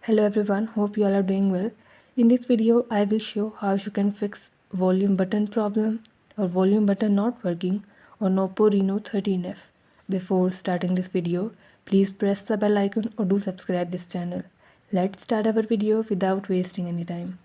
Hello everyone, hope you all are doing well. In this video, I will show how you can fix volume button problem or volume button not working on Oppo Reno 13F. Before starting this video, please press the bell icon or do subscribe this channel. Let's start our video without wasting any time.